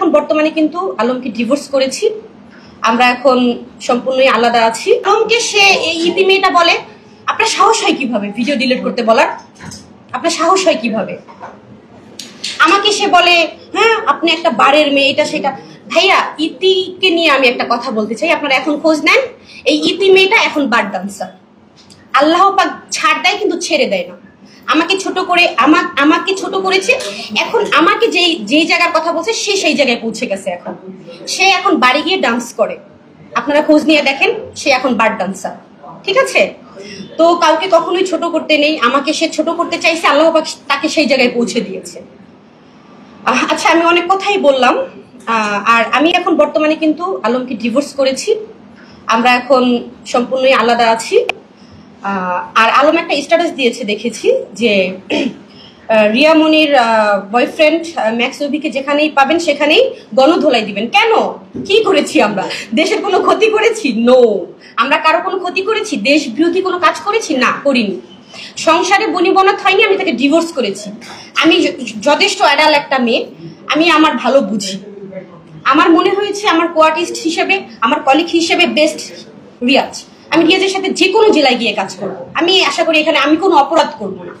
এখন বর্তমানে কিন্তু আলমকে ডিভোর্স করেছি। আমরা এখন সম্পূর্ণই আলাদা আছি। আলমকে সে এই ইতি মেয়েটা বলে, আপনার সাহস হয় কিভাবে ভিডিও ডিলিট করতে বলার? আপনার সাহস হয় কিভাবে? আমাকে সে বলে হ্যাঁ আপনি একটা বারের মেয়ে, এটা সেটা। ভাইয়া, ইতিকে নিয়ে আমি একটা কথা বলতে চাই, আপনারা এখন খোঁজ নেন। এই ইতি মেয়েটা এখন বার ডান্সার। আল্লাহ পাক ছাড় দেয় কিন্তু ছেড়ে দেয় না। আমাকে ছোট করে আমাকে ছোট করেছে, এখন আমাকে যেই জায়গার কথা বলছে সে সেই জায়গায় পৌঁছে গেছে। এখন সে এখন বাড়ি গিয়ে ডান্স করে, আপনারা খোঁজ নিয়ে দেখেন, সে এখন বার ডান্সার। ঠিক আছে, তো কাউকে কখনোই ছোট করতে নেই। আমাকে সে ছোট করতে চাইছে, আল্লাহ পাক তাকে সেই জায়গায় পৌঁছে দিয়েছে। আচ্ছা, আমি অনেক কথাই বললাম। আর আমি এখন বর্তমানে কিন্তু আলমকে ডিভোর্স করেছি। আমরা এখন সম্পূর্ণই আলাদা আছি। আর আলম একটা স্ট্যাটাস দিয়েছে, দেখেছি যে রিয়া মনির বয়ফ্রেন্ড ম্যাক্স রবিকে যেখানেই পাবেন সেখানেই গণধোলাই দিবেন। কেন? কি করেছি আমরা? দেশের কোনো ক্ষতি করেছি? নো। আমরা কারো কোনো ক্ষতি করেছি? দেশ বিরোধী কোনো কাজ করেছি? না, করিনি। সংসারে বনিবনাত হয়নি, আমি তাকে ডিভোর্স করেছি। আমি যথেষ্ট অ্যাডাল একটা মেয়ে, আমি আমার ভালো বুঝি। আমার মনে হয়েছে আমার কোয়ার্টিস্ট হিসেবে, আমার কলিগ হিসেবে বেস্ট রিয়াজ। আমি রিয়াজের সাথে যে কোনো জেলায় গিয়ে কাজ করবো। আমি আশা করি এখানে আমি কোনো অপরাধ করবো না।